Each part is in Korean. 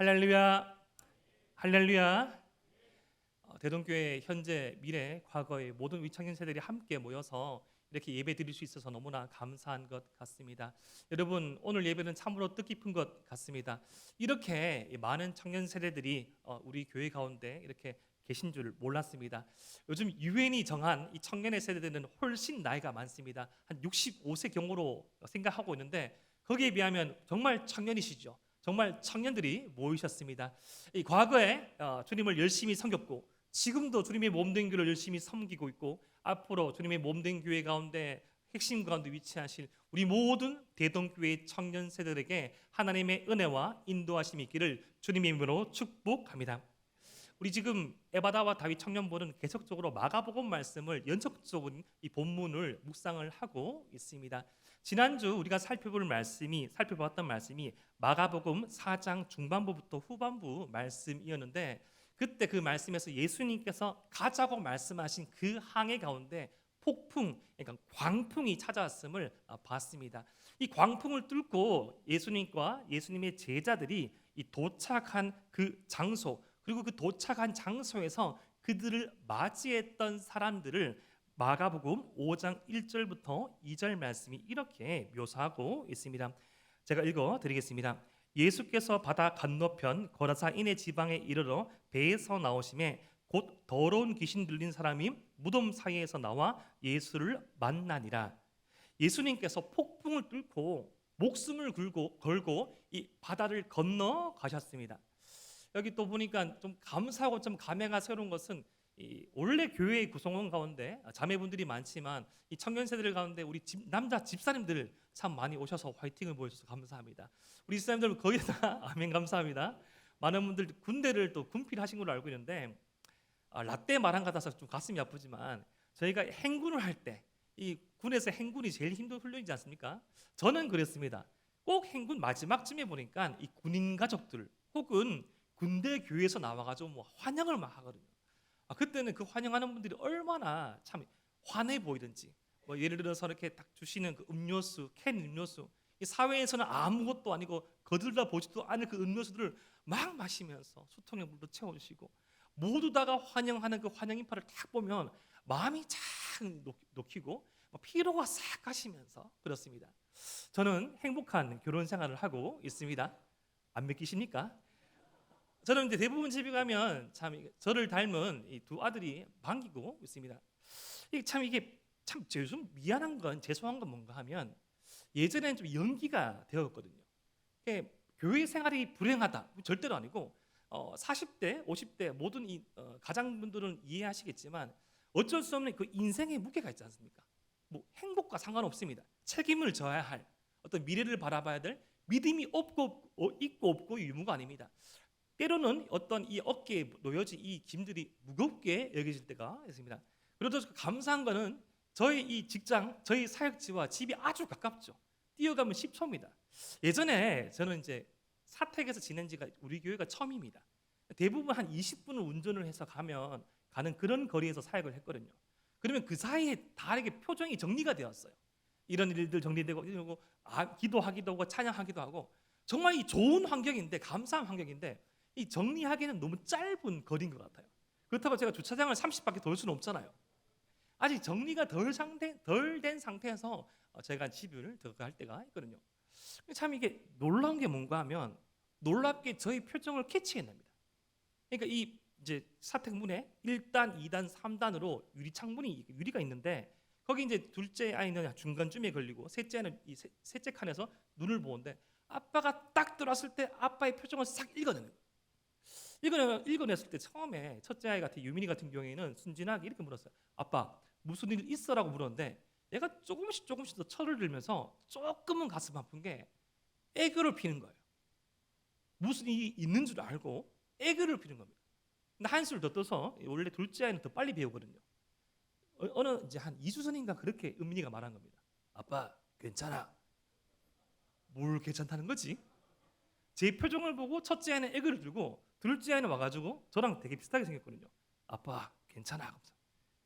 할렐루야, 할렐루야. 대동교회 현재, 미래, 과거의 모든 우리 청년 세대들이 함께 모여서 이렇게 예배 드릴 수 있어서 너무나 감사한 것 같습니다. 여러분, 오늘 예배는 참으로 뜻깊은 것 같습니다. 이렇게 많은 청년 세대들이 우리 교회 가운데 이렇게 계신 줄 몰랐습니다. 요즘 유엔이 정한 이 청년의 세대들은 훨씬 나이가 많습니다. 한 65세 경으로 생각하고 있는데 거기에 비하면 정말 청년이시죠. 정말 청년들이 모이셨습니다. 이 과거에 주님을 열심히 섬겼고 지금도 주님의 몸된 교회를 열심히 섬기고 있고 앞으로 주님의 몸된 교회 가운데 핵심 가운데 위치하실 우리 모든 대동교회 청년 세대들에게 하나님의 은혜와 인도하심이 있기를 주님의 이름으로 축복합니다. 우리 지금 에바다와 다윗 청년부는 계속적으로 마가복음 말씀을 연속적으로 이 본문을 묵상을 하고 있습니다. 지난주 우리가 살펴봤던 말씀이 마가복음 4장 중반부부터 후반부 말씀이었는데 그때 그 말씀에서 예수님께서 가자고 말씀하신 그 항해 가운데 폭풍, 그러니까 광풍이 찾아왔음을 봤습니다. 이 광풍을 뚫고 예수님과 예수님의 제자들이 이 도착한 그 장소, 그리고 그 도착한 장소에서 그들을 맞이했던 사람들을 마가복음 5장 1절부터 2절 말씀이 이렇게 묘사하고 있습니다. 제가 읽어드리겠습니다. 예수께서 바다 건너편 거라사인의 지방에 이르러 배에서 나오심에 곧 더러운 귀신 들린 사람이 무덤 사이에서 나와 예수를 만나니라. 예수님께서 폭풍을 뚫고 목숨을 걸고 이 바다를 건너 가셨습니다. 여기 또 보니까 좀 감사하고 좀 감회가 새로운 것은 이 원래 교회의 구성원 가운데 자매분들이 많지만 이 청년 세대들 가운데 우리 남자 집사님들 참 많이 오셔서 화이팅을 보여주셔서 감사합니다. 우리 집사님들 거의 다 아멘 감사합니다. 많은 분들 군대를 또 군필하신 걸로 알고 있는데 라떼 말한 것 같아서 좀 가슴이 아프지만 저희가 행군을 할 때 이 군에서 행군이 제일 힘든 훈련이지 않습니까? 저는 그랬습니다. 꼭 행군 마지막쯤에 보니까 이 군인 가족들 혹은 군대 교회에서 나와가지고 뭐 환영을 막 하거든요. 그때는 그 환영하는 분들이 얼마나 참 환해 보이든지 뭐 예를 들어서 이렇게 딱 주시는 그 음료수, 캔 음료수, 이 사회에서는 아무것도 아니고 거들다 보지도 않을 그 음료수들을 막 마시면서 수통에 물도 채워주시고 모두 다가 환영하는 그 환영 인파를 딱 보면 마음이 착 녹히고 피로가 싹 가시면서 그렇습니다. 저는 행복한 결혼 생활을 하고 있습니다. 안 믿기십니까? 저는 이제 대부분 집에 가면 참 저를 닮은 이 두 아들이 반기고 있습니다. 이게 참 좀 미안한 건 죄송한 건 뭔가 하면 예전에는 좀 연기가 되었거든요. 교회 생활이 불행하다 절대로 아니고 40대, 50대 모든 이 가장분들은 이해하시겠지만 어쩔 수 없는 그 인생의 무게가 있지 않습니까? 뭐 행복과 상관없습니다. 책임을 져야 할 어떤 미래를 바라봐야 될 믿음이 있고 없고 유무가 아닙니다. 때로는 어떤 이 어깨에 놓여진 이 짐들이 무겁게 여겨질 때가 있습니다. 그래도 감사한 거는 저희 이 직장, 저희 사역지와 집이 아주 가깝죠. 뛰어가면 10초입니다. 예전에 저는 이제 사택에서 지낸 지가 우리 교회가 처음입니다. 대부분 한 20분을 운전을 해서 가는 그런 거리에서 사역을 했거든요. 그러면 그 사이에 다르게 표정이 정리가 되었어요. 이런 일들 정리되고 기도하기도 하고 찬양하기도 하고 정말 이 좋은 환경인데 감사한 환경인데 이 정리하기는 너무 짧은 거리인 것 같아요. 그렇다고 제가 주차장을 30바퀴 돌 수는 없잖아요. 아직 정리가 덜 된 상태에서 제가 집을 들어갈 때가 있거든요. 참 이게 놀라운 게 뭔가 하면 놀랍게 저희 표정을 캐치해냅니다. 그러니까 이 이제 사택문에 1단, 2단, 3단으로 유리가 있는데 거기 이제 둘째 아이는 중간쯤에 걸리고 셋째 아이는 이 셋째 칸에서 눈을 보는데 아빠가 딱 들어왔을 때 아빠의 표정을 싹 읽어내는 거예요. 읽어냈을 때 처음에 첫째 아이 같은 유민이 같은 경우에는 순진하게 이렇게 물었어요. 아빠 무슨 일 있어라고 물었는데 얘가 조금씩 더 철을 들면서 조금은 가슴 아픈 게 애교를 피는 거예요. 무슨 일이 있는 줄 알고 애교를 피는 겁니다. 근데 한술 더 떠서 원래 둘째 아이는 더 빨리 배우거든요. 어느 이제 한 2주 전인가 그렇게 은민이가 말한 겁니다. 아빠 괜찮아. 뭘 괜찮다는 거지? 제 표정을 보고 첫째 아이는 애교를 들고 둘째 아이는 와가지고 저랑 되게 비슷하게 생겼거든요. 아빠 괜찮아.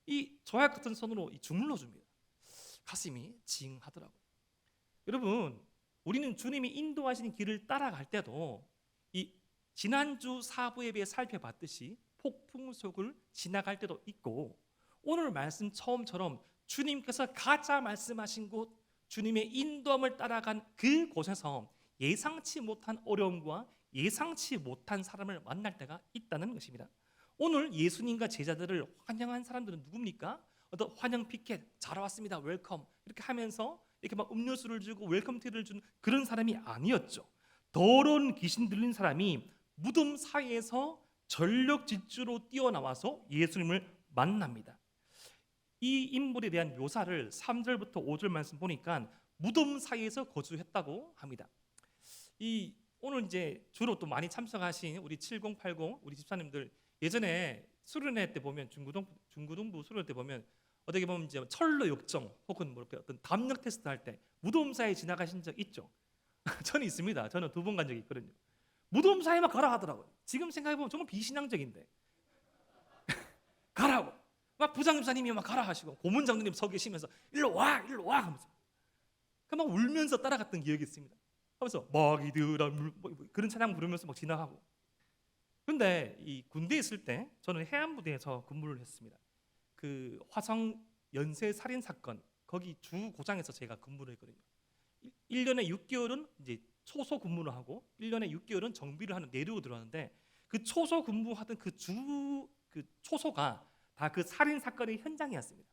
이 조약 같은 손으로 주물러 줍니다. 가슴이 징하더라고요. 여러분, 우리는 주님이 인도하시는 길을 따라갈 때도 이 지난주 사부 예배 살펴봤듯이 폭풍 속을 지나갈 때도 있고, 오늘 말씀 처음처럼 주님께서 가자 말씀하신 곳, 주님의 인도함을 따라간 그 곳에서 예상치 못한 어려움과 예상치 못한 사람을 만날 때가 있다는 것입니다. 오늘 예수님과 제자들을 환영한 사람들은 누굽니까? 어떤 환영 피켓, 잘 왔습니다, 웰컴 이렇게 하면서 이렇게 막 음료수를 주고 웰컴 티를 준 그런 사람이 아니었죠. 더러운 귀신 들린 사람이 무덤 사이에서 전력 질주로 뛰어나와서 예수님을 만납니다. 이 인물에 대한 묘사를 3절부터 5절 말씀 보니까 무덤 사이에서 거주했다고 합니다. 이 오늘 이제 주로 또 많이 참석하신 우리 7080 우리 집사님들, 예전에 수련회 때 보면 중고등부 수련회 때 보면 어떻게 보면 이제 철로 역정 혹은 뭐 이렇게 어떤 담력 테스트 할 때 무덤 사이에 지나가신 적 있죠? 저는 있습니다. 저는 2번 간 적이 있거든요. 무덤 사이만 가라 하더라고요. 지금 생각해 보면 정말 비신앙적인데 가라고 막 부장님사님이 막 가라 하시고 고문장로님 서 계시면서 일로 와 하면서 막 울면서 따라갔던 기억이 있습니다. 하면서 마귀들아 뭐 그런 찬양 부르면서 막 지나가고. 근데 이 군대에 있을 때 저는 해안부대에서 근무를 했습니다. 그 화성 연쇄 살인 사건 거기 주 고장에서 제가 근무를 했거든요. 1년에 6개월은 이제 초소 근무를 하고 1년에 6개월은 정비를 하는 내륙으로 들어왔는데, 그 초소 근무하던 그 초소가 다 그 살인 사건의 현장이었습니다.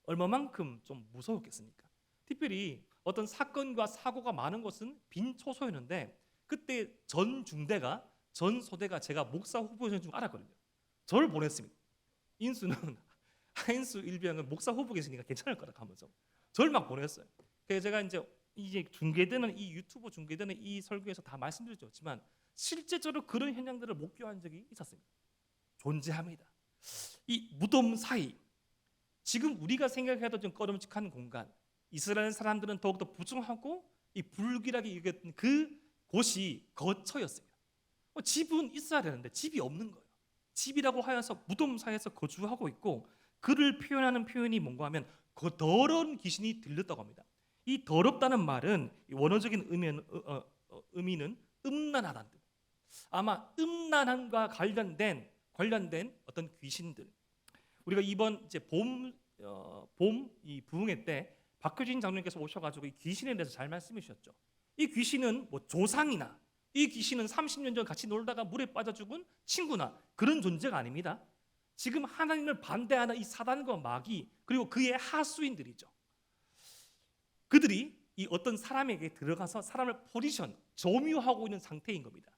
얼마만큼 좀 무서웠겠습니까? 특별히 어떤 사건과 사고가 많은 곳은 빈 초소였는데, 그때 전 소대가 제가 목사 후보인 줄 알았거든요. 저를 보냈습니다. 인수는 하인수 일병은 목사 후보 계시니까 괜찮을 거라 하면서 저를 막 보냈어요. 그래서 제가 이제 중계되는 이 유튜브 중계되는 이 설교에서 다 말씀드렸지만 실제적으로 그런 현장들을 목격한 적이 있었습니다. 존재합니다. 이 무덤 사이, 지금 우리가 생각해도 좀 꺼름직한 공간, 이스라엘 사람들은 더욱더 부정하고 이 불길하게 여겼던 그 곳이 거처였습니다. 집은 있어야 되는데 집이 없는 거예요. 집이라고 하여서 무덤 사이에서 거주하고 있고, 그를 표현하는 표현이 뭔가 하면 그 더러운 귀신이 들렸다고 합니다. 이 더럽다는 말은 원어적인 의미는 음란하다는 뜻. 아마 음란함과 관련된 어떤 귀신들. 우리가 이번 이제 봄 이 부흥회 때 박효진 장로님께서 오셔가지고 이 귀신에 대해서 잘 말씀해 주셨죠. 이 귀신은 뭐 조상이나 이 귀신은 30년 전 같이 놀다가 물에 빠져 죽은 친구나 그런 존재가 아닙니다. 지금 하나님을 반대하는 이 사단과 마귀 그리고 그의 하수인들이죠. 그들이 이 어떤 사람에게 들어가서 사람을 포지션, 점유하고 있는 상태인 겁니다.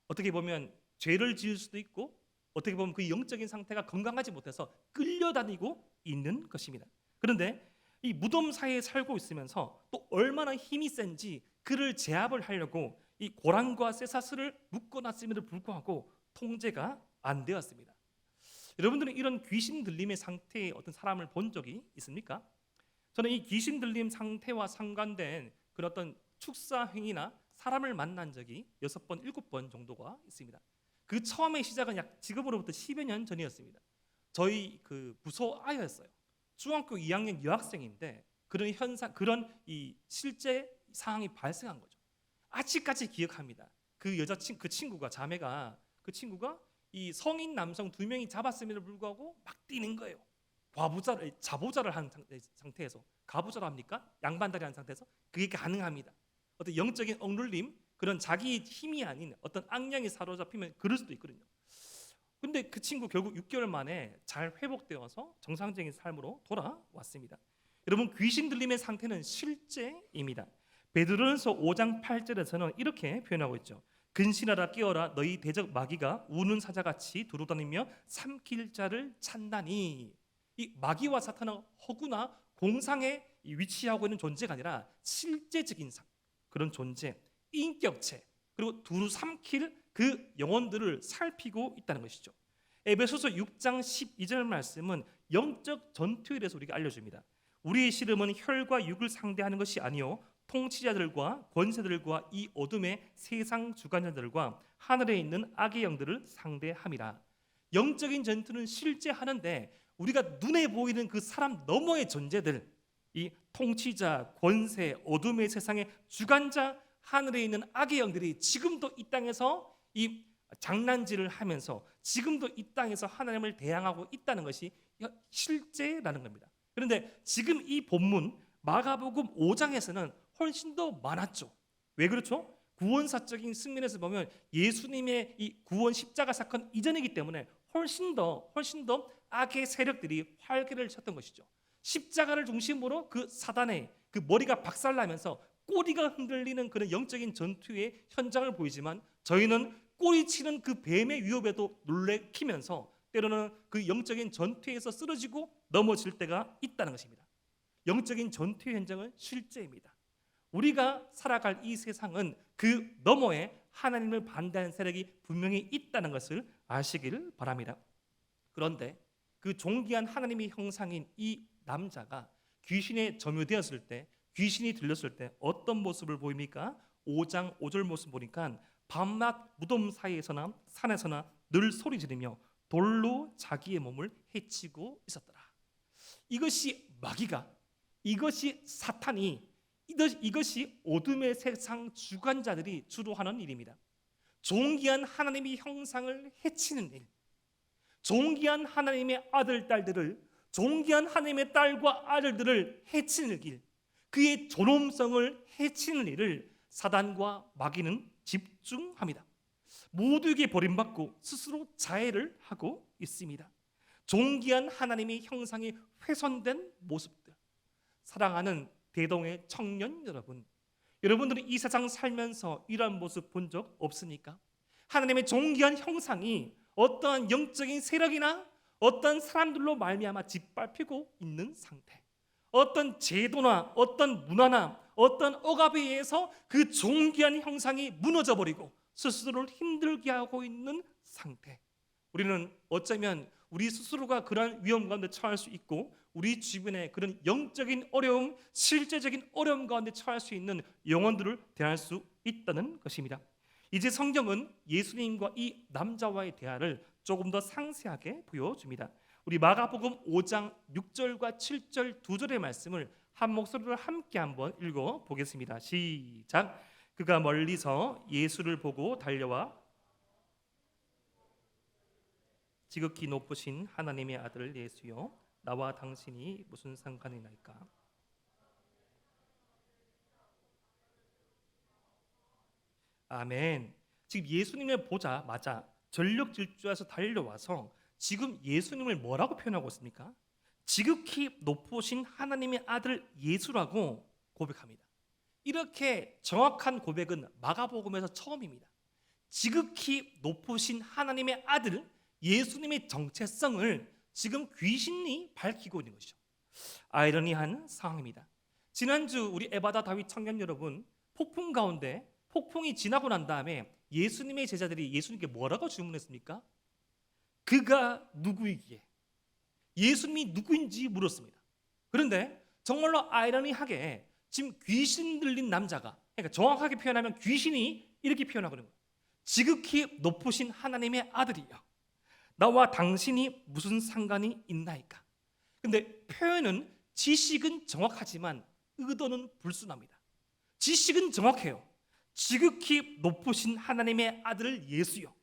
어떻게 보면 죄를 지을 수도 있고, 어떻게 보면 그 영적인 상태가 건강하지 못해서 끌려다니고 있는 것입니다. 그런데 이 무덤 사이에 살고 있으면서 또 얼마나 힘이 센지 그를 제압을 하려고 이 고랑과 쇠사슬을 묶어놨음에도 불구하고 통제가 안 되었습니다. 여러분들은 이런 귀신 들림의 상태의 어떤 사람을 본 적이 있습니까? 저는 이 귀신 들림 상태와 상관된 그런 어떤 축사 행위나 사람을 만난 적이 6번, 7번 정도가 있습니다. 그 처음의 시작은 약 지금으로부터 10여 년 전이었습니다. 저희 그 부서 아이였어요. 중학교 2학년 여학생인데 그런 이 실제 상황이 발생한 거죠. 아직까지 기억합니다. 그 친구가 자매가 그 친구가 이 성인 남성 2명이 잡았음에도 불구하고 막 뛰는 거예요. 자보자를 한 상태에서, 가부자를 합니까? 양반다리 한 상태에서 그게 가능합니다. 어떤 영적인 억눌림, 그런 자기 힘이 아닌 어떤 악령이 사로잡히면 그럴 수도 있거든요. 근데 그 친구 결국 6개월 만에 잘 회복되어서 정상적인 삶으로 돌아왔습니다. 여러분, 귀신 들림의 상태는 실제입니다. 베드로전서 5장 8절에서는 이렇게 표현하고 있죠. 근신하라 깨어라, 너희 대적 마귀가 우는 사자같이 두루다니며 삼킬 자를 찾나니. 이 마귀와 사탄은 허구나 공상에 위치하고 있는 존재가 아니라 실제적인 그런 존재, 인격체, 그리고 두루 삼킬 그 영혼들을 살피고 있다는 것이죠. 에베소서 6장 12절 말씀은 영적 전투에 대해서 우리가 알려줍니다. 우리의 씨름은 혈과 육을 상대하는 것이 아니요 통치자들과 권세들과 이 어둠의 세상 주관자들과 하늘에 있는 악의 영들을 상대함이라. 영적인 전투는 실제 하는데 우리가 눈에 보이는 그 사람 너머의 존재들, 이 통치자, 권세, 어둠의 세상의 주관자, 하늘에 있는 악의 영들이 지금도 이 땅에서 이 장난질을 하면서 지금도 이 땅에서 하나님을 대항하고 있다는 것이 실제라는 겁니다. 그런데 지금 이 본문 마가복음 5장에서는 훨씬 더 많았죠. 왜 그렇죠? 구원사적인 측면에서 보면 예수님의 이 구원 십자가 사건 이전이기 때문에 훨씬 더 악의 세력들이 활개를 쳤던 것이죠. 십자가를 중심으로 그 사단의 그 머리가 박살나면서 꼬리가 흔들리는 그런 영적인 전투의 현장을 보이지만 저희는 꼬리치는 그 뱀의 위협에도 놀래키면서 때로는 그 영적인 전투에서 쓰러지고 넘어질 때가 있다는 것입니다. 영적인 전투의 현장은 실제입니다. 우리가 살아갈 이 세상은 그 너머에 하나님을 반대하는 세력이 분명히 있다는 것을 아시길 바랍니다. 그런데 그 존귀한 하나님의 형상인 이 남자가 귀신에 점유되었을 때, 귀신이 들렸을 때 어떤 모습을 보입니까? 5장 5절 모습 보니까 밤낮 무덤 사이에서나 산에서나 늘 소리 지르며 돌로 자기의 몸을 해치고 있었더라. 이것이 마귀가, 이것이 사탄이, 이것이 어둠의 세상 주관자들이 주로 하는 일입니다. 존귀한 하나님의 형상을 해치는 일, 존귀한 하나님의 아들, 딸들을, 존귀한 하나님의 딸과 아들들을 해치는 일, 그의 존엄성을 해치는 일을 사단과 마귀는 집중합니다. 모두에게 버림받고 스스로 자해를 하고 있습니다. 존귀한 하나님의 형상이 훼손된 모습들. 사랑하는 대동의 청년 여러분, 여러분들은 이 세상 살면서 이러한 모습 본 적 없습니까? 하나님의 존귀한 형상이 어떠한 영적인 세력이나 어떤 사람들로 말미암아 짓밟히고 있는 상태, 어떤 제도나 어떤 문화나 어떤 억압에 의해서 그 존귀한 형상이 무너져 버리고 스스로를 힘들게 하고 있는 상태. 우리는 어쩌면 우리 스스로가 그러한 위험 가운데 처할 수 있고 우리 주변에 그런 영적인 어려움, 실제적인 어려움 가운데 처할 수 있는 영혼들을 대할 수 있다는 것입니다. 이제 성경은 예수님과 이 남자와의 대화를 조금 더 상세하게 보여줍니다. 우리 마가복음 5장 6절과 7절 두 절의 말씀을 한 목소리로 함께 한번 읽어보겠습니다. 시작. 그가 멀리서 예수를 보고 달려와 지극히 높으신 하나님의 아들 예수여, 나와 당신이 무슨 상관이 날까? 아멘. 지금 예수님을 보자마자 전력 질주해서 달려와서 지금 예수님을 뭐라고 표현하고 있습니까? 지극히 높으신 하나님의 아들 예수라고 고백합니다. 이렇게 정확한 고백은 마가복음에서 처음입니다. 지극히 높으신 하나님의 아들 예수님의 정체성을 지금 귀신이 밝히고 있는 것이죠. 아이러니한 상황입니다. 지난주 우리 에바다 다윗 청년 여러분, 폭풍 가운데 폭풍이 지나고 난 다음에 예수님의 제자들이 예수님께 뭐라고 질문했습니까? 그가 누구이기에, 예수님이 누구인지 물었습니다. 그런데 정말로 아이러니하게 지금 귀신 들린 남자가, 그러니까 정확하게 표현하면 귀신이 이렇게 표현하고 있는 거예요. 지극히 높으신 하나님의 아들이여, 나와 당신이 무슨 상관이 있나이까? 근데 표현은 지식은 정확하지만 의도는 불순합니다. 지식은 정확해요. 지극히 높으신 하나님의 아들 예수요.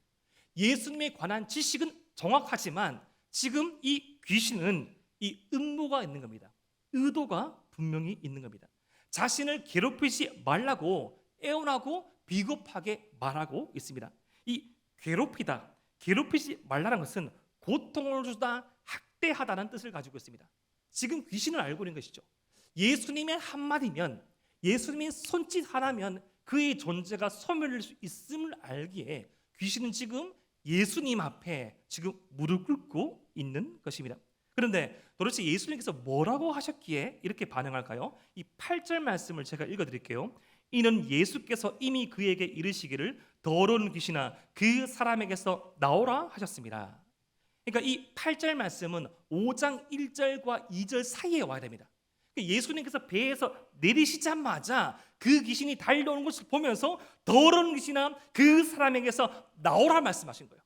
예수님에 관한 지식은 정확하지만 지금 이 귀신은 이 음모가 있는 겁니다. 의도가 분명히 있는 겁니다. 자신을 괴롭히지 말라고 애원하고 비겁하게 말하고 있습니다. 이 괴롭히지 말라는 것은 고통을 주다, 학대하다는 뜻을 가지고 있습니다. 지금 귀신을 알고 있는 것이죠. 예수님의 한마디면, 예수님의 손짓 하나면 그의 존재가 소멸될 수 있음을 알기에 귀신은 지금 예수님 앞에 지금 무릎 꿇고 있는 것입니다. 그런데 도대체 예수님께서 뭐라고 하셨기에 이렇게 반응할까요? 이 8절 말씀을 제가 읽어드릴게요. 이는 예수께서 이미 그에게 이르시기를 더러운 귀신아 그 사람에게서 나오라 하셨습니다. 그러니까 이 8절 말씀은 5장 1절과 2절 사이에 와야 됩니다. 예수님께서 배에서 내리시자마자 그 귀신이 달려오는 것을 보면서 더러운 귀신아 그 사람에게서 나오라 말씀하신 거예요.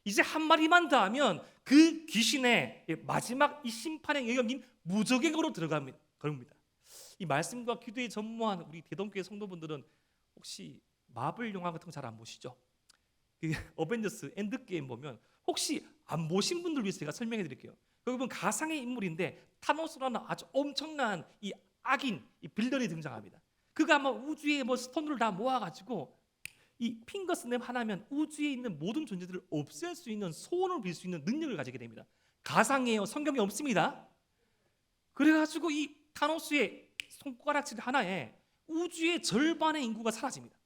이제 한 마디만 더 하면 그 귀신의 마지막 이 심판의 영역인 무저갱으로 들어갑니다. 이 말씀과 기도에 전무한 우리 대동교회 성도분들은 혹시 마블 영화 같은 거 잘 안 보시죠? 그 어벤져스 엔드게임 보면 혹시 안 보신 분들 위해서 제가 설명해 드릴게요. 거기 보면 가상의 인물인데 타노스라는 아주 엄청난 이 악인, 이 빌런이 등장합니다. 그가 아마 우주의 뭐 스톤을 다 모아가지고 이 핑거 스냅 하나면 우주에 있는 모든 존재들을 없앨 수 있는, 소원을 빌 수 있는 능력을 가지게 됩니다. 가상이에요. 성경에 없습니다. 그래가지고 이 타노스의 손가락질 하나에 우주의 절반의 인구가 사라집니다.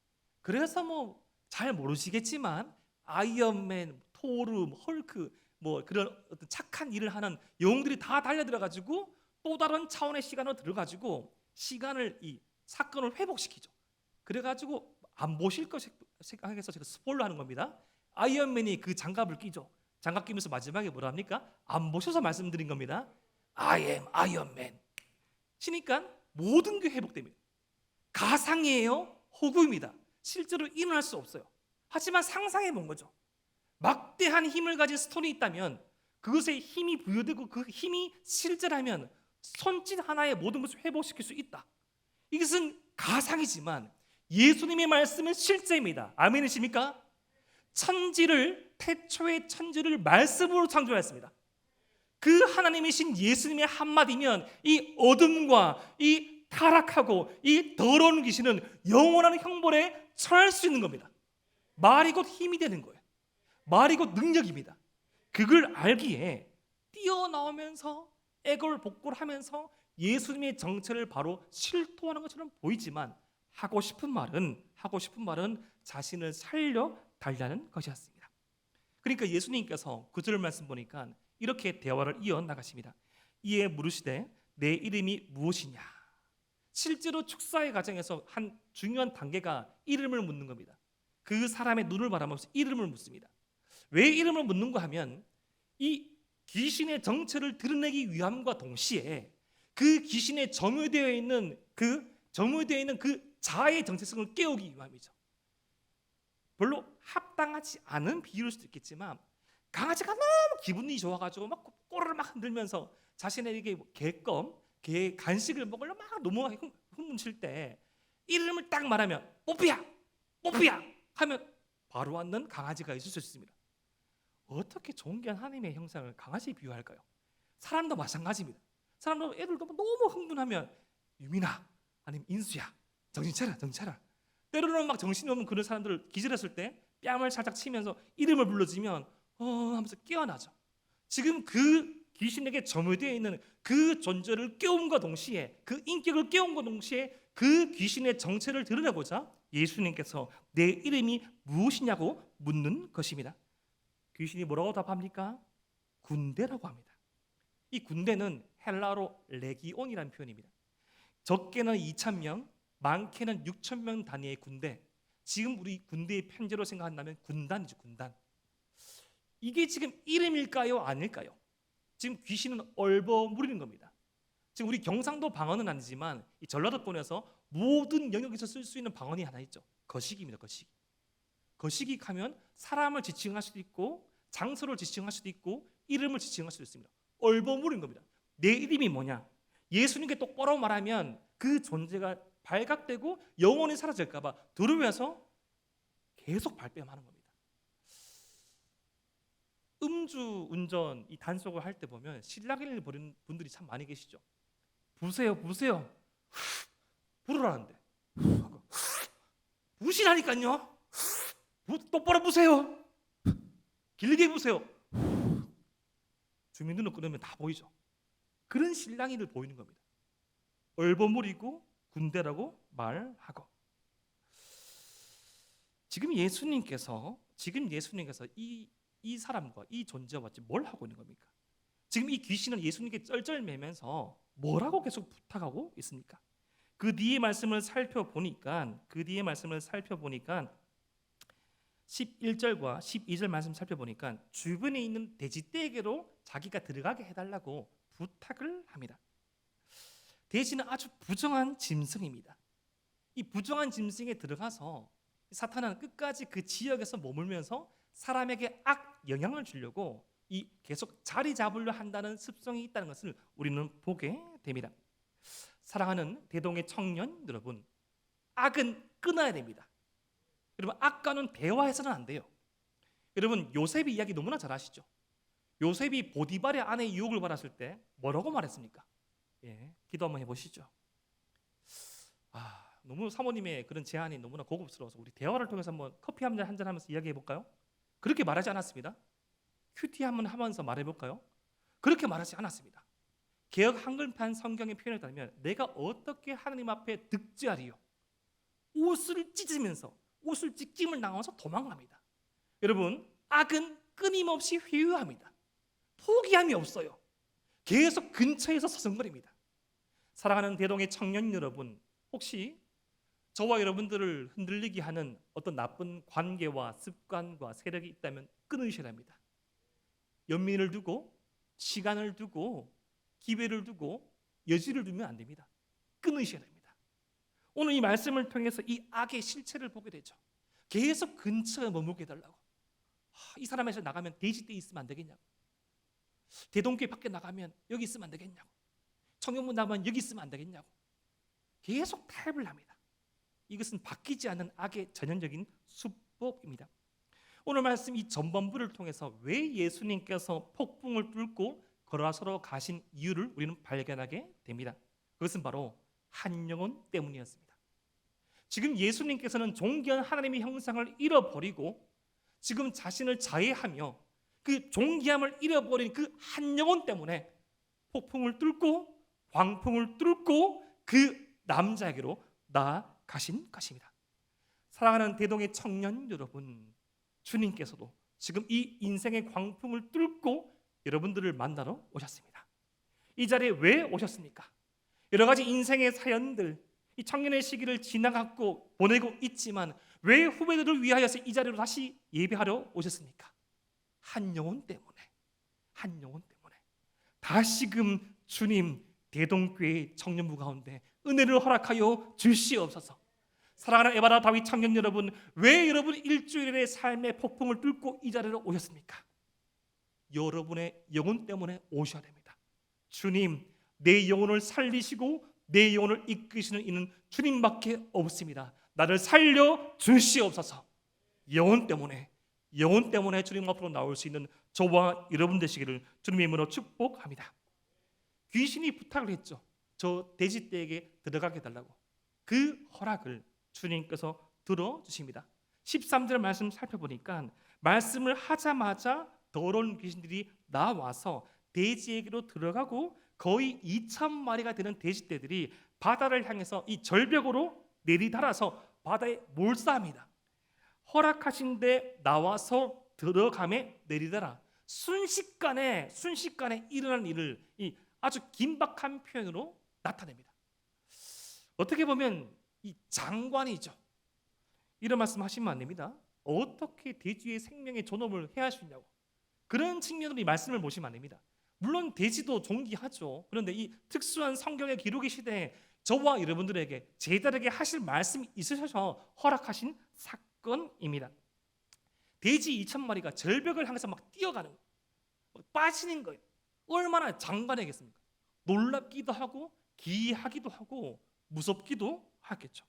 그래서 뭐 잘 모르시겠지만 아이언맨, 토르, 헐크 뭐 그런 어떤 착한 일을 하는 영웅들이 다 달려들어가지고 또 다른 차원의 시간으로 들어가지고 시간을, 이 사건을 회복시키죠. 그래가지고 안 보실 거 생각해서 제가 스포일러 하는 겁니다. 아이언맨이 그 장갑을 끼죠. 장갑 끼면서 마지막에 뭐라 합니까? 안 보셔서 말씀드린 겁니다. I am 아이언맨. 치니까 모든 게 회복됩니다. 가상이에요. 허구입니다. 실제로 일어날 수 없어요. 하지만 상상해 본 거죠. 막대한 힘을 가진 스톤이 있다면 그것에 힘이 부여되고 그 힘이 실제라면 손짓 하나에 모든 것을 회복시킬 수 있다. 이것은 가상이지만 예수님의 말씀은 실제입니다. 아멘이십니까? 태초의 천지를 말씀으로 창조했습니다. 그 하나님이신 예수님의 한마디면 이 어둠과 이 타락하고 이 더러운 귀신은 영원한 형벌에 처할 수 있는 겁니다. 말이 곧 힘이 되는 거예요. 말이 곧 능력입니다. 그걸 알기에 뛰어나오면서 애걸복걸하면서 예수님의 정체를 바로 실토하는 것처럼 보이지만 하고 싶은 말은 자신을 살려 달라는 것이었습니다. 그러니까 예수님께서 구절 말씀 보니까 이렇게 대화를 이어나가십니다. 이에 물으시되 내 이름이 무엇이냐. 실제로 축사의 과정에서 한 중요한 단계가 이름을 묻는 겁니다. 그 사람의 눈을 바라보면서 이름을 묻습니다. 왜 이름을 묻는가 하면 이 귀신의 정체를 드러내기 위함과 동시에 그 귀신에 점유되어 있는 그 자아의 정체성을 깨우기 위함이죠. 별로 합당하지 않은 비유일 수도 있겠지만 강아지가 너무 기분이 좋아가지고 막 꼬리를 막 흔들면서 자신에게 개 간식을 먹으려 막 너무 흠문칠 때 이름을 딱 말하면 뽀삐야 하면 바로 왔는 강아지가 있을 수 있습니다. 어떻게 존귀한 하나님의 형상을 강아지에 비유할까요? 사람도 마찬가지입니다. 사람도 애들도 너무 흥분하면 유민아 아니면 인수야 정신 차려. 때로는 막 정신이 없는 그런 사람들을 기절했을 때 뺨을 살짝 치면서 이름을 불러주면 하면서 깨어나죠. 지금 그 귀신에게 점유되어 있는 그 존재를 깨움과 동시에 그 인격을 깨움과 동시에 그 귀신의 정체를 드러내고자 예수님께서 내 이름이 무엇이냐고 묻는 것입니다. 귀신이 뭐라고 답합니까? 군대라고 합니다. 이 군대는 헬라어로 레기온이라는 표현입니다. 적게는 2,000명, 많게는 6,000명 단위의 군대. 지금 우리 군대의 편제로 생각한다면 군단이죠, 군단. 이게 지금 이름일까요, 아닐까요? 지금 귀신은 얼버무리는 겁니다. 지금 우리 경상도 방언은 아니지만 이 전라도권에서 모든 영역에서 쓸 수 있는 방언이 하나 있죠. 거시기입니다. 거시기. 거시기 하면 사람을 지칭할 수도 있고 장소를 지칭할 수도 있고 이름을 지칭할 수도 있습니다. 얼버무린 겁니다. 내 이름이 뭐냐? 예수님께 똑바로 말하면 그 존재가 발각되고 영원히 사라질까 봐 두려워서 계속 발뺌하는 겁니다. 음주 운전 이 단속을 할 때 보면 실랑이를 벌이는 분들이 참 많이 계시죠. 부세요. 부르라는데 부시라니까요. 똑바로 부세요. 길게 부세요. 주민들은 끊으면 다 보이죠. 그런 실랑이를 보이는 겁니다. 얼버무리고 군대라고 말하고. 지금 예수님께서 이 사람과 이 존재와 지금 뭘 하고 있는 겁니까? 지금 이 귀신은 예수님께 쩔쩔매면서 뭐라고 계속 부탁하고 있습니까? 그 뒤의 말씀을 살펴보니까 11절과 12절 말씀 살펴보니까 주변에 있는 돼지떼에게로 자기가 들어가게 해달라고 부탁을 합니다. 돼지는 아주 부정한 짐승입니다. 이 부정한 짐승에 들어가서 사탄은 끝까지 그 지역에서 머물면서 사람에게 악 영향을 주려고 이 계속 자리 잡으려 한다는 습성이 있다는 것을 우리는 보게 됩니다. 사랑하는 대동의 청년 여러분, 악은 끊어야 됩니다. 여러분, 악과는 대화해서는 안 돼요. 여러분 요셉의 이야기 너무나 잘 아시죠? 요셉이 보디발의 아내의 유혹을 받았을 때 뭐라고 말했습니까? 기도 한번 해보시죠. 너무 사모님의 그런 제안이 너무나 고급스러워서 우리 대화를 통해서 한번 커피 한 잔 하면서 이야기해 볼까요? 그렇게 말하지 않았습니다. 큐티 한번 하면서 말해 볼까요? 그렇게 말하지 않았습니다. 개역 한글판 성경의 표현에 따르면 내가 어떻게 하나님 앞에 득죄하리요? 옷을 찢으면서 옷을 찢김을 당하면서 도망갑니다. 여러분 악은 끊임없이 회유합니다. 포기함이 없어요. 계속 근처에서 서성거립니다. 사랑하는 대동의 청년 여러분, 혹시 저와 여러분들을 흔들리게 하는 어떤 나쁜 관계와 습관과 세력이 있다면 끊으셔야 합니다. 연민을 두고 시간을 두고 기회를 두고 여지를 두면 안 됩니다. 끊으셔야 됩니다. 오늘 이 말씀을 통해서 이 악의 실체를 보게 되죠. 계속 근처에 머물게 해달라고. 이 사람에서 나가면 돼지떼 있으면 안 되겠냐고. 대동교회 밖에 나가면 여기 있으면 안 되겠냐고. 청년문 나가면 여기 있으면 안 되겠냐고. 계속 타협을 합니다. 이것은 바뀌지 않는 악의 전형적인 수법입니다. 오늘 말씀 이 전반부를 통해서 왜 예수님께서 폭풍을 뚫고 걸어서러 가신 이유를 우리는 발견하게 됩니다. 그것은 바로 한 영혼 때문이었습니다. 지금 예수님께서는 존귀한 하나님의 형상을 잃어버리고 지금 자신을 자해하며 그 존귀함을 잃어버린 그 한 영혼 때문에 폭풍을 뚫고 광풍을 뚫고 그 남자에게로 나아가신 것입니다. 사랑하는 대동의 청년 여러분, 주님께서도 지금 이 인생의 광풍을 뚫고 여러분들을 만나러 오셨습니다. 이 자리에 왜 오셨습니까? 여러 가지 인생의 사연들, 이 청년의 시기를 지나갔고 보내고 있지만 왜 후배들을 위하여서 이 자리로 다시 예배하러 오셨습니까? 한 영혼 때문에, 한 영혼 때문에 다시금 주님 대동교회 청년부 가운데 은혜를 허락하여 주시옵소서. 사랑하는 에바라 다윗 청년 여러분, 왜 여러분 일주일의 삶의 폭풍을 뚫고 이 자리로 오셨습니까? 여러분의 영혼 때문에 오셔야 됩니다. 주님, 내 영혼을 살리시고 내 영혼을 이끄시는 이는 주님밖에 없습니다. 나를 살려 주시옵소서. 영혼 때문에 주님 앞으로 나올 수 있는 저와 여러분 되시기를 주님의 이름으로 축복합니다. 귀신이 부탁을 했죠. 저 돼지떼에게 들어가게 해달라고. 그 허락을 주님께서 들어주십니다. 13절 말씀 살펴보니까 말씀을 하자마자 더러운 귀신들이 나와서 돼지에게로 들어가고 거의 2,000마리가 되는 돼지떼들이 바다를 향해서 이 절벽으로 내리달아서 바다에 몰사합니다. 허락하신 데 나와서 들어감에 내리더라. 순식간에 일어난 일을 이 아주 긴박한 표현으로 나타냅니다. 어떻게 보면 이 장관이죠. 이런 말씀하시면 안 됩니다. 어떻게 돼지의 생명의 존엄을 해야 할 수 있냐고. 그런 측면으로 이 말씀을 보시면 안 됩니다. 물론 돼지도 존귀하죠. 그런데 이 특수한 성경의 기록의 시대에 저와 여러분들에게 제자에게 하실 말씀이 있으셔서 허락하신 사건입니다. 돼지 2,000마리가 절벽을 향해서 막 뛰어가는 거예요. 빠지는 거예요. 얼마나 장관이겠습니까? 놀랍기도 하고 기이하기도 하고 무섭기도 하겠죠.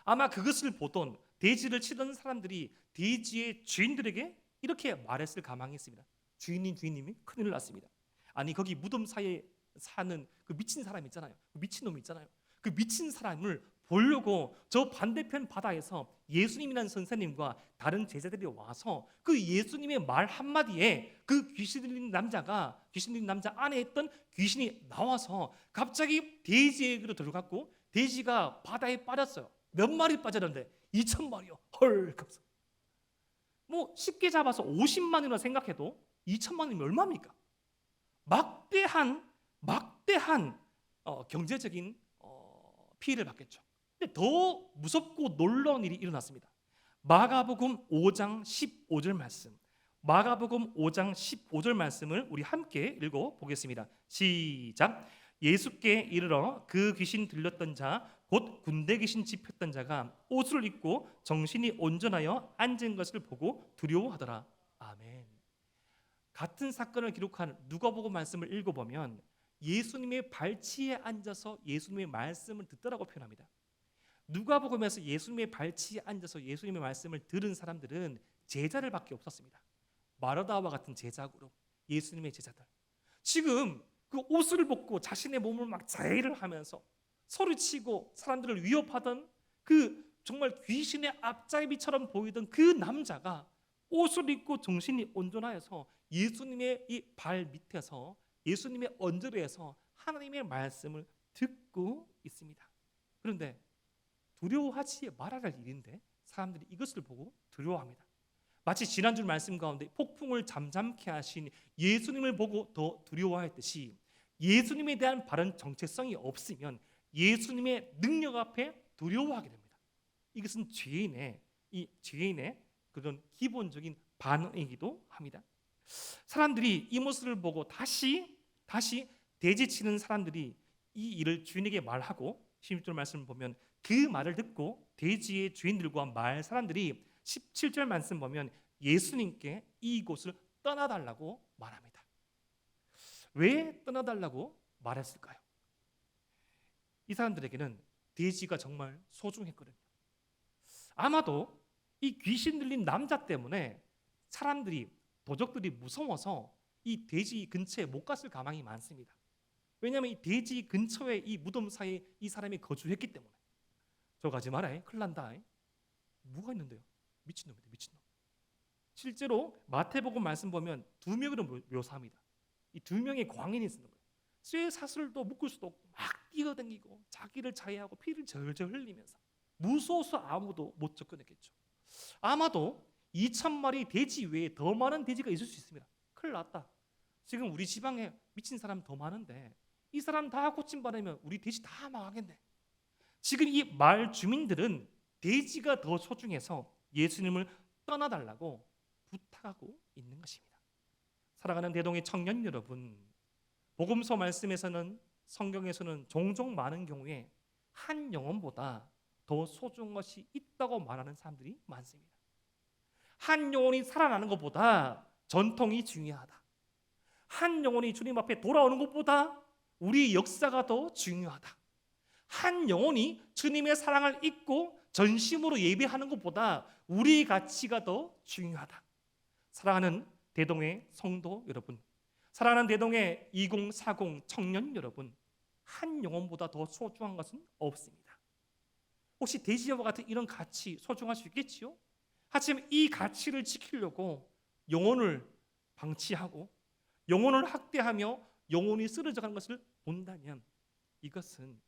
아마 그것을 보던 돼지를 치던 사람들이 돼지의 주인들에게 이렇게 말했을 가망이 있습니다. 주인님이 큰일 났습니다. 아니 거기 무덤 사이에 사는 그 미친 사람 있잖아요. 그 미친 놈 있잖아요. 그 미친 사람을 보려고 저 반대편 바다에서 예수님이라는 선생님과 다른 제자들이 와서 그 예수님의 말 한마디에 그 귀신 들린 남자 안에 있던 귀신이 나와서 갑자기 돼지에게로 들어갔고 돼지가 바다에 빠졌어요. 몇 마리 빠졌는데 2,000마리요. 헐. 뭐 쉽게 잡아서 50만이나 생각해도 2,000만이면 얼마입니까? 막대한 경제적인 피해를 받겠죠. 근데 더 무섭고 놀라운 일이 일어났습니다. 마가복음 5장 15절 말씀. 마가복음 5장 15절 말씀을 우리 함께 읽어 보겠습니다. 시작. 예수께 이르러 그 귀신 들렸던 자 곧 군대 귀신 집혔던 자가 옷을 입고 정신이 온전하여 앉은 것을 보고 두려워하더라. 아멘. 같은 사건을 기록한 누가복음 말씀을 읽어보면 예수님의 발치에 앉아서 예수님의 말씀을 듣더라고 표현합니다. 누가복음에서 예수님의 발치에 앉아서 예수님의 말씀을 들은 사람들은 제자들밖에 없었습니다. 마르다와 같은 제자 그룹, 예수님의 제자들. 지금 그 옷을 벗고 자신의 몸을 막 자해를 하면서 소리치고 사람들을 위협하던 그 정말 귀신의 앞잡이처럼 보이던 그 남자가 옷을 입고 정신이 온전하여서 예수님의 이 발 밑에서, 예수님의 언저리에서 하나님의 말씀을 듣고 있습니다. 그런데 두려워하지 말아야 할 일인데 사람들이 이것을 보고 두려워합니다. 마치 지난주 말씀 가운데 폭풍을 잠잠케 하신 예수님을 보고 더 두려워했듯이, 예수님에 대한 바른 정체성이 없으면 예수님의 능력 앞에 두려워하게 됩니다. 이것은 죄인의 그런 기본적인 반응이기도 합니다. 사람들이 이 모습을 보고 다시 대지치는 사람들이 이 일을 주인에게 말하고, 16절 말씀을 보면 그 말을 듣고 대지의 주인들과 마을 사람들이 17절 말씀 보면 예수님께 이곳을 떠나달라고 말합니다. 왜 떠나달라고 말했을까요? 이 사람들에게는 돼지가 정말 소중했거든요. 아마도 이 귀신 들린 남자 때문에 사람들이, 도적들이 무서워서 이 돼지 근처에 못 갔을 가망이 많습니다. 왜냐하면 이 돼지 근처에 이 무덤 사이에 이 사람이 거주했기 때문에. 저 가지 마라, 큰일 난다. 뭐가 있는데요? 미친놈이다, 미친놈. 실제로 마태복음 말씀 보면 두 명으로 묘사합니다. 이 두 명의 광인이 쓰는 거예요. 쇠 사슬도 묶을 수도 없고 막 뛰어다니고 자기를 자해하고 피를 절절 흘리면서 무서워서 아무도 못 접근했겠죠. 아마도 2,000마리 돼지 외에 더 많은 돼지가 있을 수 있습니다. 큰일 났다. 지금 우리 지방에 미친 사람 더 많은데 이 사람 다 고침받으면 우리 돼지 다 망하겠네. 지금 이 마을 주민들은 돼지가 더 소중해서 예수님을 떠나달라고 부탁하고 있는 것입니다. 사랑하는 대동의 청년 여러분, 복음서 말씀에서는, 성경에서는 종종 많은 경우에 한 영혼보다 더 소중한 것이 있다고 말하는 사람들이 많습니다. 한 영혼이 살아나는 것보다 전통이 중요하다. 한 영혼이 주님 앞에 돌아오는 것보다 우리 역사가 더 중요하다. 한 영혼이 주님의 사랑을 잊고 전심으로 예배하는 것보다 우리의 가치가 더 중요하다. 사랑하는 대동의 성도 여러분, 사랑하는 대동의 2040 청년 여러분, 한 영혼보다 더 소중한 것은 없습니다. 혹시 돼지와 같은 이런 가치 소중할 수 있겠지요? 하지만 이 가치를 지키려고 영혼을 방치하고 영혼을 학대하며 영혼이 쓰러져가는 것을 본다면 이것은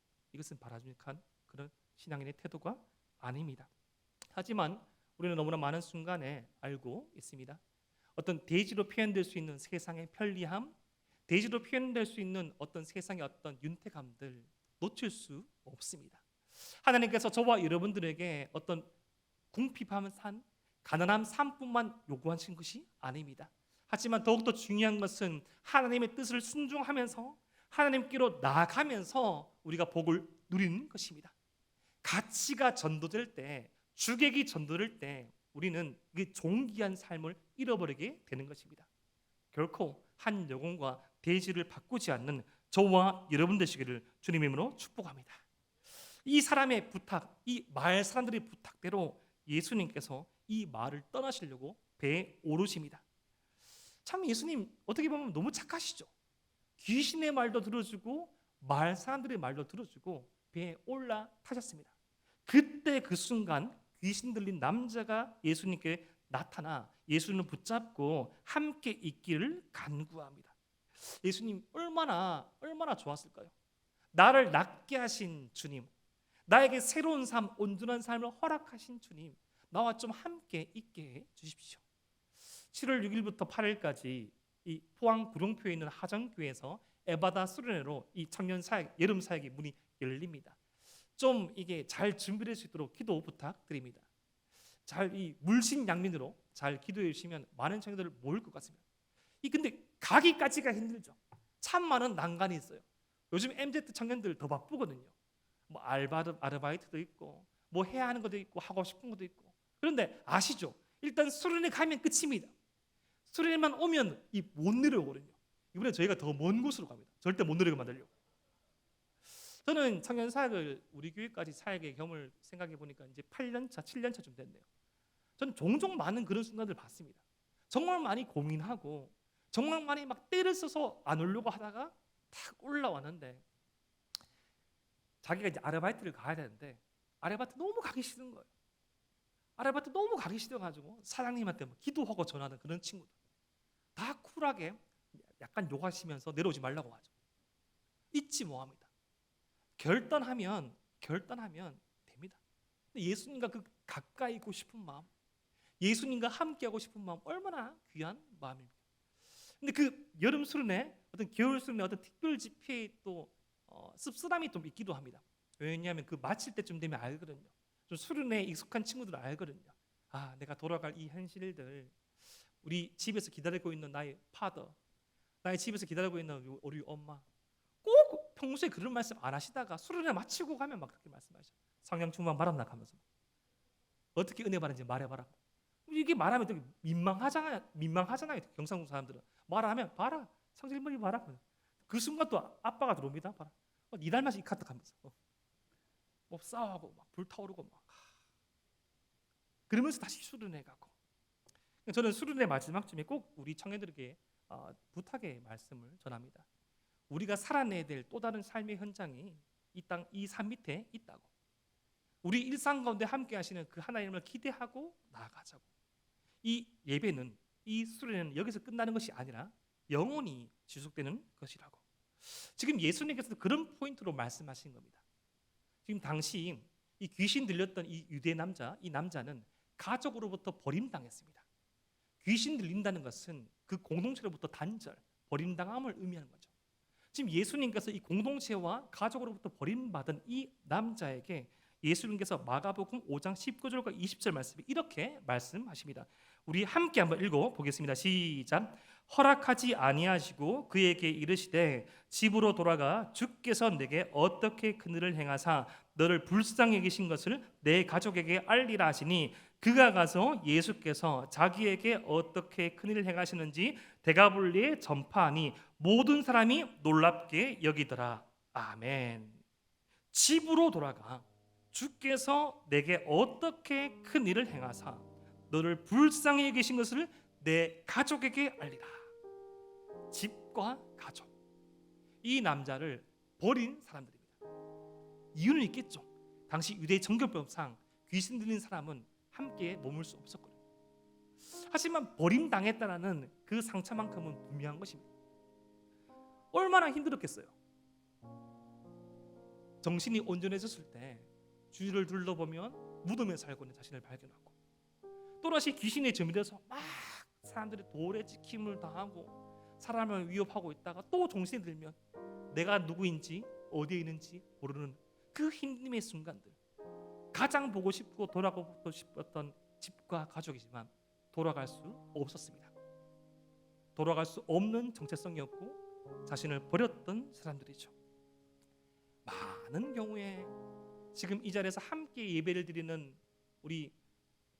바람직한 그런 신앙인의 태도가 아닙니다. 하지만 우리는 너무나 많은 순간에 알고 있습니다. 어떤 돼지로 표현될 수 있는 세상의 편리함, 돼지로 표현될 수 있는 어떤 세상의 어떤 윤택함들 놓칠 수 없습니다. 하나님께서 저와 여러분들에게 어떤 궁핍한 삶, 가난한 삶뿐만 요구하신 것이 아닙니다. 하지만 더욱더 중요한 것은 하나님의 뜻을 순종하면서 하나님께로 나아가면서 우리가 복을 누리는 것입니다. 가치가 전도될 때, 주객이 전도될 때 우리는 그 존귀한 삶을 잃어버리게 되는 것입니다. 결코 한 영혼과 대지를 바꾸지 않는 저와 여러분 되시기를 주님의 이름으로 축복합니다. 이 사람의 부탁, 이 마을 사람들의 부탁대로 예수님께서 이 마을을 떠나시려고 배에 오르십니다. 참 예수님 어떻게 보면 너무 착하시죠. 귀신의 말도 들어주고 마을 사람들의 말도 들어주고 배에 올라타셨습니다. 그때 그 순간 귀신 들린 남자가 예수님께 나타나 예수님을 붙잡고 함께 있기를 간구합니다. 예수님 얼마나 좋았을까요? 나를 낫게 하신 주님, 나에게 새로운 삶, 온전한 삶을 허락하신 주님, 나와 좀 함께 있게 해 주십시오. 7월 6일부터 8일까지 이 포항 구룡포에 있는 하정교회에서 에바다 수련회로 이 청년 사역, 여름 사역의 문이 열립니다. 좀 이게 잘 준비될 수 있도록 기도 부탁드립니다. 잘 이 물신양면으로 잘 기도해 주시면 많은 청년들 모일 것 같습니다. 이 근데 가기까지가 힘들죠. 참 많은 난관이 있어요. 요즘 MZ 청년들 더 바쁘거든요. 뭐 아르바이트도 있고 뭐 해야 하는 것도 있고 하고 싶은 것도 있고. 그런데 아시죠? 일단 수련회 가면 끝입니다. 수련회만 오면 이 못 내려오거든요. 이번에 저희가 더 먼 곳으로 갑니다. 절대 못 내려오게 만들려고. 저는 청년 사역을 우리 교회까지 사역의 경험을 생각해 보니까 이제 8년차, 7년차쯤 됐네요. 저는 종종 많은 그런 순간들을 봤습니다. 정말 많이 고민하고 정말 많이 막 때를 써서 안 오려고 하다가 탁 올라왔는데 자기가 이제 아르바이트를 가야 되는데 아르바이트 너무 가기 싫은 거예요. 아르바이트 너무 가기 싫어가지고 사장님한테 뭐 기도하고 전화하는 그런 친구들 다 쿨하게 약간 욕하시면서 내려오지 말라고 하죠. 잊지 뭐합니다. 결단하면 됩니다. 예수님과 그 가까이 있고 싶은 마음, 예수님과 함께하고 싶은 마음 얼마나 귀한 마음입니까? 근데 그 여름 수련회, 어떤 겨울 수련회, 어떤 특별 집회에 또 씁쓸함이 좀 있기도 합니다. 왜냐하면 그 마칠 때쯤 되면 알거든요. 좀 수련회에 익숙한 친구들은 알거든요. 아, 내가 돌아갈 이 현실들, 우리 집에서 기다리고 있는 나의 파더, 나의 집에서 기다리고 있는 우리 엄마, 꼭 평소에 그런 말씀 안 하시다가 수련회 마치고 가면 막 그렇게 말씀하시죠. 성령 충만 받았나 하면서 어떻게 은혜 받는지 말해봐라. 이게 말하면 되게 민망하잖아요. 경상도 사람들은 말하면 봐라, 성질머리 봐라. 그 순간 또 아빠가 들어옵니다. 봐라, 니 닮아서 이 카트 하면서 뭐 싸우고 막 불타오르고 막 그러면서 다시 수련회 가고. 저는 수련회 마지막쯤에 꼭 우리 청년들에게 부탁의 말씀을 전합니다. 우리가 살아내야 될 또 다른 삶의 현장이 이 땅, 이 산 밑에 있다고. 우리 일상 가운데 함께 하시는 그 하나님을 기대하고 나아가자고. 이 예배는, 이 수련회는 여기서 끝나는 것이 아니라 영원히 지속되는 것이라고. 지금 예수님께서도 그런 포인트로 말씀하신 겁니다. 지금 당시 이 귀신 들렸던 이 유대 남자, 이 남자는 가족으로부터 버림당했습니다. 귀신 들린다는 것은 그 공동체로부터 단절, 버림당함을 의미하는 거죠. 지금 예수님께서 이 공동체와 가족으로부터 버림받은 이 남자에게 예수님께서 마가복음 5장 19절과 20절 말씀에 이렇게 말씀하십니다. 우리 함께 한번 읽어보겠습니다. 시작. 허락하지 아니하시고 그에게 이르시되 집으로 돌아가 주께서 내게 어떻게 그늘을 행하사 너를 불쌍히 여기신 것을 내 가족에게 알리라 하시니 그가 가서 예수께서 자기에게 어떻게 큰일을 행하시는지 데가볼리에 전파하니 모든 사람이 놀랍게 여기더라. 아멘. 집으로 돌아가 주께서 내게 어떻게 큰 일을 행하사 너를 불쌍히 여기신 것을 내 가족에게 알리라. 집과 가족, 이 남자를 버린 사람들입니다. 이유는 있겠죠. 당시 유대 정교법상 귀신 들린 사람은 함께 머물 수 없었거든요. 하지만 버림당했다는 그 상처만큼은 분명한 것입니다. 얼마나 힘들었겠어요. 정신이 온전해졌을 때 주위를 둘러보면 무덤에 살고 있는 자신을 발견하고 또다시 귀신에 저밀려서 막 사람들이 돌에 찍힘을 당하고 사람을 위협하고 있다가 또 정신이 들면 내가 누구인지 어디에 있는지 모르는 그 힘듦의 순간들, 가장 보고 싶고 돌아가고 싶었던 집과 가족이지만 돌아갈 수 없었습니다. 돌아갈 수 없는 정체성이었고 자신을 버렸던 사람들이죠. 많은 경우에 지금 이 자리에서 함께 예배를 드리는 우리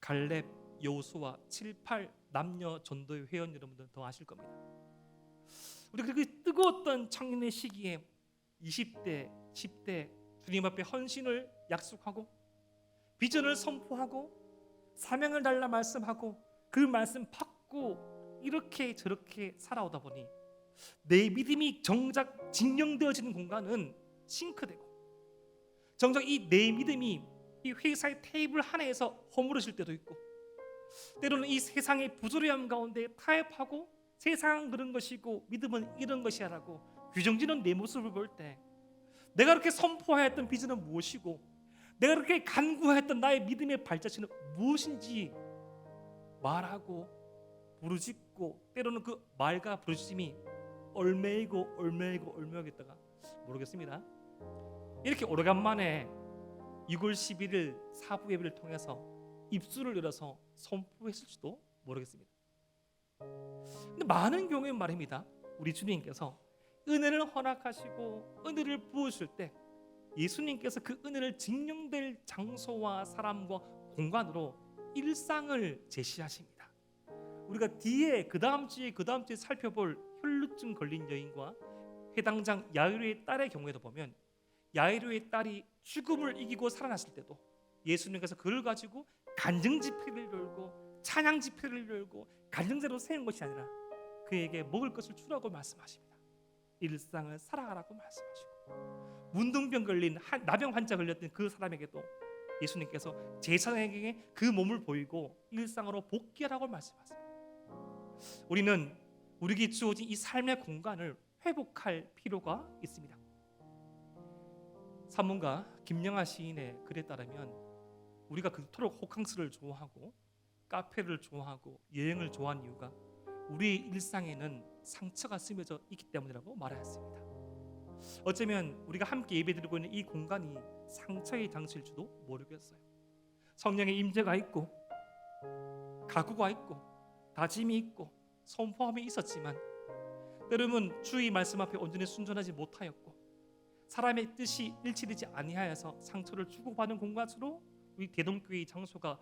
갈렙, 여호수아, 7, 8 남녀 전도회 회원 여러분들 더 아실 겁니다. 우리 그렇게 뜨거웠던 청년의 시기에 20대, 10대 주님 앞에 헌신을 약속하고 비전을 선포하고 사명을 달라 말씀하고 그 말씀 받고 이렇게 저렇게 살아오다 보니 내 믿음이 정작 진영되어지는 공간은 싱크대고 정작 이 내 믿음이 이 회사의 테이블 하나에서 허물어질 때도 있고 때로는 이 세상의 부조리함 가운데 타협하고 세상은 그런 것이고 믿음은 이런 것이야라고 규정지는 내 모습을 볼 때 내가 그렇게 선포하였던 비전은 무엇이고 내가 그렇게 간구하였던 나의 믿음의 발자취는 무엇인지 말하고 부르짖고 때로는 그 말과 부르짖음이 얼매이고 있다가 모르겠습니다. 이렇게 오래간만에 6월 11일 사부 예배를 통해서 입술을 열어서 선포했을지도 모르겠습니다. 근데 많은 경우에 말입니다. 우리 주님께서 은혜를 허락하시고 은혜를 부으실 때 예수님께서 그 은혜를 증명될 장소와 사람과 공간으로 일상을 제시하십니다. 우리가 뒤에 그 다음 주에 살펴볼 혈루증 걸린 여인과 회당장 야이로의 딸의 경우에도 보면 야이로의 딸이 죽음을 이기고 살아났을 때도 예수님께서 그를 가지고 간증 집회를 열고 찬양 집회를 열고 간증제로 세운 것이 아니라 그에게 먹을 것을 주라고 말씀하십니다. 일상을 살아가라고 말씀하시고, 문둥병 걸린 나병 환자 걸렸던 그 사람에게도 예수님께서 제사장에게 그 몸을 보이고 일상으로 복귀하라고 말씀하십니다. 우리는 우리에게 주어진 이 삶의 공간을 회복할 필요가 있습니다. 산문가 김영하 시인의 글에 따르면 우리가 그토록 호캉스를 좋아하고 카페를 좋아하고 여행을 좋아하는 이유가 우리의 일상에는 상처가 스며져 있기 때문이라고 말하였습니다. 어쩌면 우리가 함께 예배드리고 있는 이 공간이 상처의 장소일지도 모르겠어요. 성령의 임재가 있고 각오가 있고 다짐이 있고 선포함이 있었지만 때로는 주의 말씀 앞에 온전히 순종하지 못하였고 사람의 뜻이 일치되지 아니하여서 상처를 주고받는 공간으로 우리 대동교회의 장소가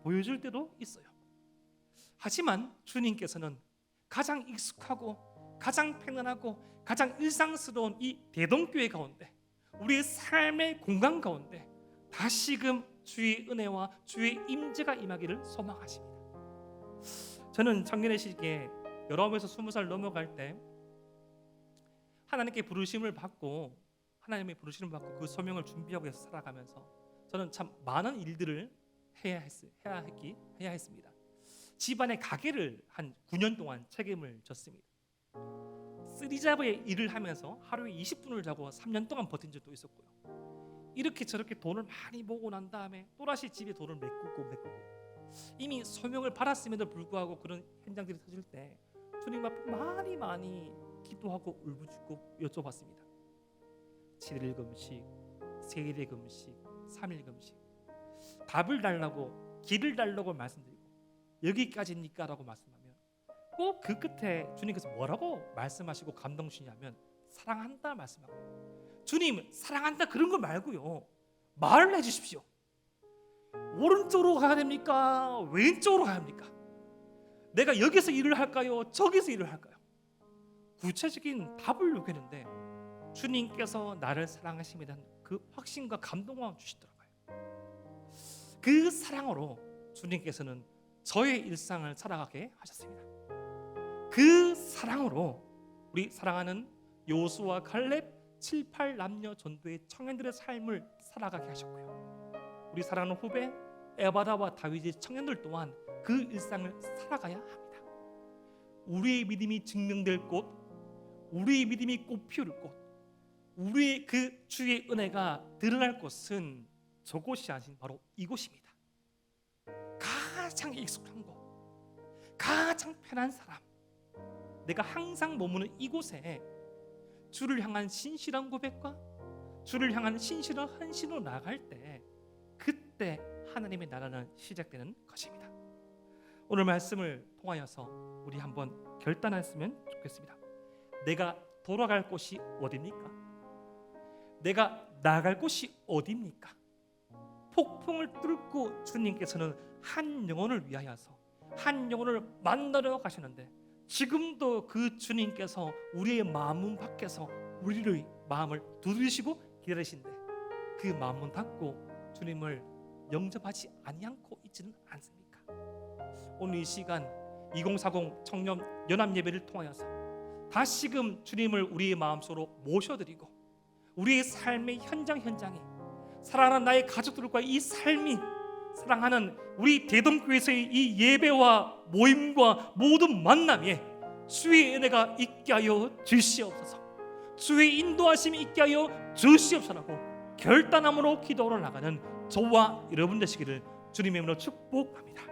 보여줄 때도 있어요. 하지만 주님께서는 가장 익숙하고 가장 편안하고 가장 일상스러운 이 대동교회 가운데, 우리의 삶의 공간 가운데 다시금 주의 은혜와 주의 임재가 임하기를 소망하십니다. 저는 작년의 시기에 19에서 20살 넘어갈 때 하나님께 부르심을 받고 하나님의 부르심을 받고 그 소명을 준비하고 해서 살아가면서 저는 참 많은 일들을 해야 했습니다. 집안의 가게를 한 9년 동안 책임을 졌습니다. 쓰리잡의 일을 하면서 하루에 20분을 자고 3년 동안 버틴 적도 있었고요. 이렇게 저렇게 돈을 많이 모으고 난 다음에 또다시 집에 돈을 메꾸고 이미 소명을 받았음에도 불구하고 그런 현장들이 터질 때 주님 앞에 많이 기도하고 울부짖고 여쭤봤습니다. 7일 금식, 세일의 금식, 3일 금식, 답을 달라고 길을 달라고 말씀드리고 여기까지입니까? 라고 말씀하면 꼭 그 끝에 주님께서 뭐라고 말씀하시고 감동 주시냐면 사랑한다 말씀하고요. 주님 사랑한다 그런 거 말고요, 말을 해주십시오. 오른쪽으로 가야 됩니까? 왼쪽으로 가야 합니까? 내가 여기서 일을 할까요? 저기서 일을 할까요? 구체적인 답을 요구했는데 주님께서 나를 사랑하심에 대한 그 확신과 감동을 주시더라고요. 그 사랑으로 주님께서는 저의 일상을 살아가게 하셨습니다. 그 사랑으로 우리 사랑하는 요수와 갈렙 7, 8 남녀 전도의 청년들의 삶을 살아가게 하셨고요. 우리 사랑하는 후배 에바다와 다윗의 청년들 또한 그 일상을 살아가야 합니다. 우리의 믿음이 증명될 곳, 우리의 믿음이 꽃피울 곳, 우리의 그 주의 은혜가 드러날 곳은 저곳이 아닌 바로 이곳입니다. 가장 익숙한 곳, 가장 편한 사람, 내가 항상 머무는 이곳에 주를 향한 신실한 고백과 주를 향한 신실한 헌신으로 나갈 때 그때 하나님의 나라는 시작되는 것입니다. 오늘 말씀을 통하여서 우리 한번 결단했으면 좋겠습니다. 내가 돌아갈 곳이 어디입니까? 내가 나갈 곳이 어디입니까? 폭풍을 뚫고 주님께서는 한 영혼을 위하여서 한 영혼을 만나러 가시는데 지금도 그 주님께서 우리의 마음 밖에서 우리의 마음을 두드리시고 기다리신데 그 마음은 닫고 주님을 영접하지 아니않고 있지는 않습니까? 오늘 이 시간 2040 청년 연합 예배를 통하여서 다시금 주님을 우리의 마음속으로 모셔드리고 우리의 삶의 현장에 사랑하는 나의 가족들과 이 삶이 사랑하는 우리 대동교회에서의 이 예배와 모임과 모든 만남에 주의 은혜가 있게 하여 주시옵소서, 주의 인도하심이 있게 하여 주시옵소서라고 결단함으로 기도하러 나가는 저와 여러분 되시기를 주님의 이름으로 축복합니다.